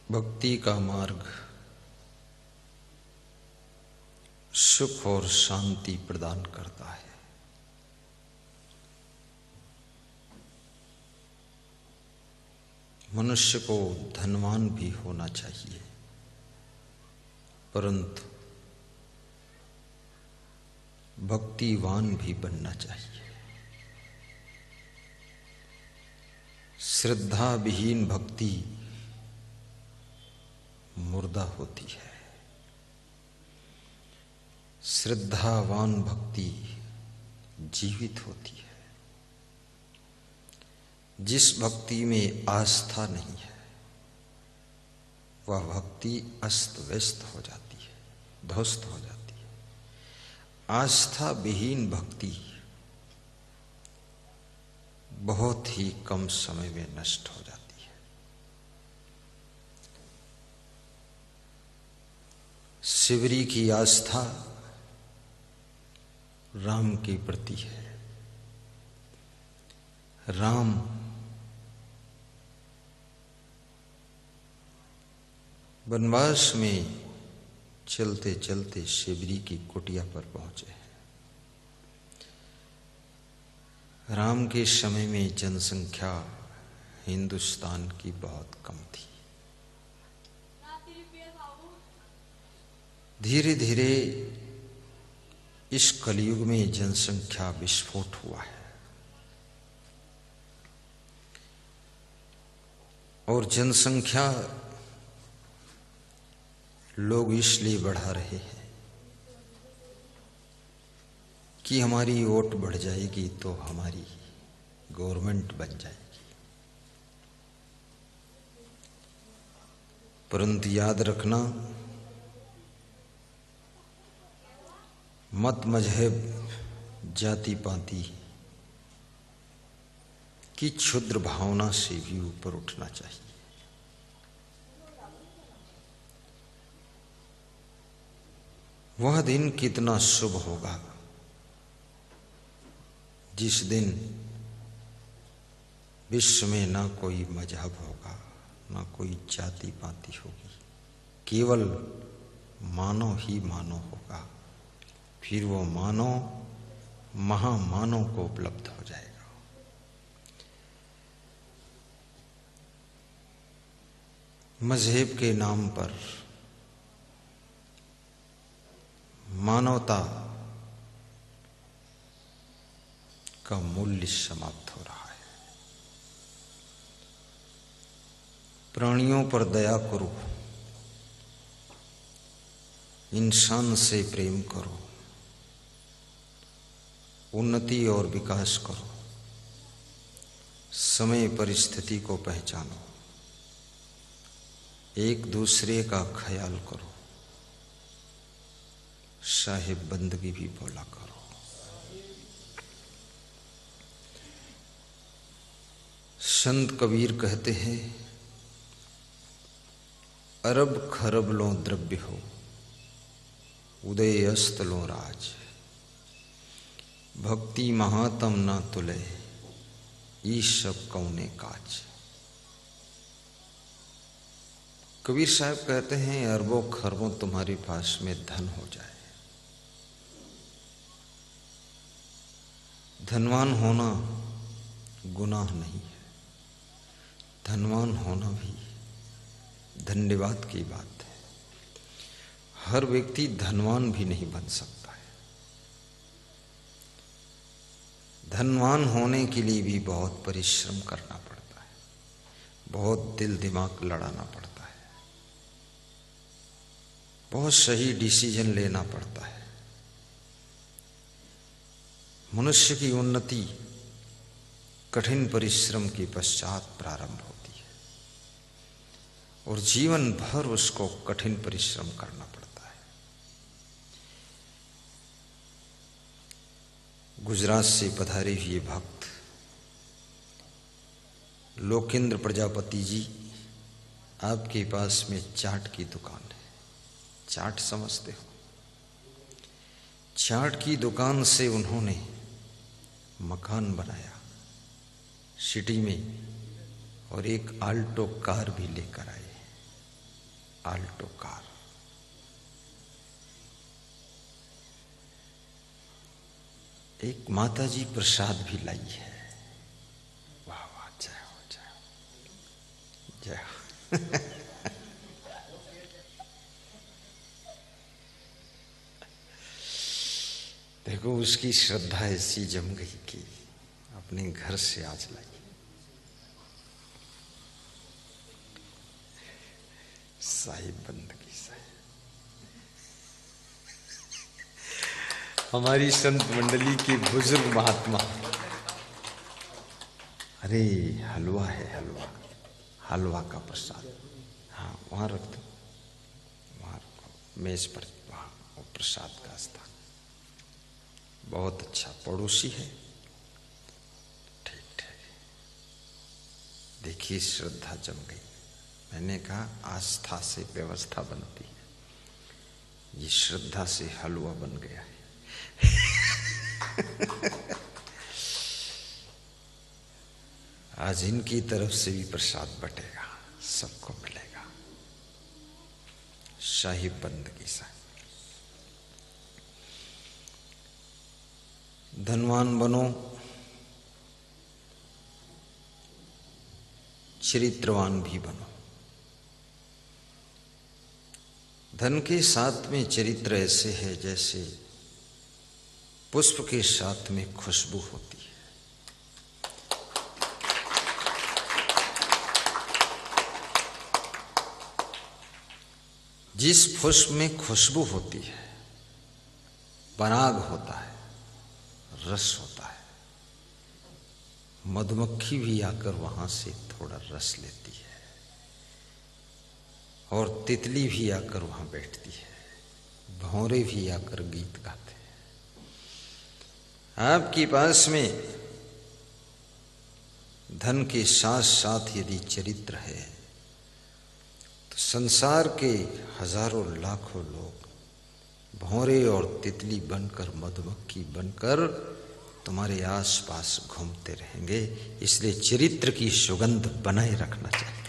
भक्ति का मार्ग सुख और शांति प्रदान करता है। मनुष्य को धनवान भी होना चाहिए, परंतु भक्तिवान भी बनना चाहिए। श्रद्धा विहीन भक्ति मुर्दा होती है, श्रद्धावान भक्ति जीवित होती है। जिस भक्ति में आस्था नहीं है वह भक्ति अस्त व्यस्त हो जाती है, ध्वस्त हो जाती है। आस्था विहीन भक्ति बहुत ही कम समय में नष्ट हो जाती है। शिवरी की आस्था राम के प्रति है। राम वनवास में चलते चलते शिवरी की कुटिया पर पहुंचे। राम के समय में जनसंख्या हिंदुस्तान की बहुत कम थी। धीरे धीरे इस कलयुग में जनसंख्या विस्फोट हुआ है और जनसंख्या लोग इसलिए बढ़ा रहे हैं कि हमारी वोट बढ़ जाएगी तो हमारी गवर्नमेंट बन जाएगी। परंतु याद रखना, मत मजहब जाति पाति की क्षुद्र भावना से भी ऊपर उठना चाहिए। वह दिन कितना शुभ होगा जिस दिन विश्व में ना कोई मजहब होगा, ना कोई जाति पाति होगी, केवल मानव ही मानव होगा। फिर वो मानव महामानव को उपलब्ध हो जाएगा। मजहब के नाम पर मानवता का मूल्य समाप्त हो रहा है। प्राणियों पर दया करो, इंसान से प्रेम करो, उन्नति और विकास करो, समय परिस्थिति को पहचानो, एक दूसरे का ख्याल करो, साहिब बंदगी भी बोला करो। संत कबीर कहते हैं, अरब खरब लो द्रव्य हो, उदय अस्त लो राज, भक्ति महातम न तुले, ईश सब कौने काज। कबीर साहब कहते हैं, अरबों खरबों तुम्हारे पास में धन हो जाए, धनवान होना गुनाह नहीं है, धनवान होना भी धन्यवाद की बात है। हर व्यक्ति धनवान भी नहीं बन सकता है। धनवान होने के लिए भी बहुत परिश्रम करना पड़ता है, बहुत दिल दिमाग लड़ाना पड़ता है, बहुत सही डिसीजन लेना पड़ता है। मनुष्य की उन्नति कठिन परिश्रम के पश्चात प्रारंभ होती है और जीवन भर उसको कठिन परिश्रम करना पड़ता है। गुजरात से पधारे हुए भक्त लोकेंद्र प्रजापति जी, आपके पास में चाट की दुकान है। चाट समझते हो? चाट की दुकान से उन्होंने मकान बनाया सिटी में और एक आल्टो कार भी लेकर आए। Alto car. एक माता जी प्रसाद भी लाई है। वाह वाह, जय हो जय हो जय हो। देखो उसकी श्रद्धा ऐसी जम गई कि अपने घर से आज लाई। साहिब बंदगी साहिब। हमारी संत मंडली के बुजुर्ग महात्मा, अरे हलवा है, हलवा, हलवा का प्रसाद। हाँ वहां रख दो, वहां रखो मेज पर, वहां वो प्रसाद का स्थान। बहुत अच्छा पड़ोसी है। ठीक ठीक, देखिए श्रद्धा जम गई। मैंने कहा आस्था से व्यवस्था बनती है, ये श्रद्धा से हलवा बन गया है। आज इनकी तरफ से भी प्रसाद बटेगा, सबको मिलेगा। शाही बंदगी सा। धनवान बनो, चरित्रवान भी बनो। धन के साथ में चरित्र ऐसे है जैसे पुष्प के साथ में खुशबू होती है। जिस पुष्प में खुशबू होती है, पराग होता है, रस होता है, मधुमक्खी भी आकर वहां से थोड़ा रस लेती है और तितली भी आकर वहां बैठती है, भौरे भी आकर गीत गाते हैं। आपके पास में धन के साथ साथ यदि चरित्र है तो संसार के हजारों लाखों लोग भौरे और तितली बनकर, मधुमक्खी बनकर तुम्हारे आसपास घूमते रहेंगे। इसलिए चरित्र की सुगंध बनाए रखना चाहिए।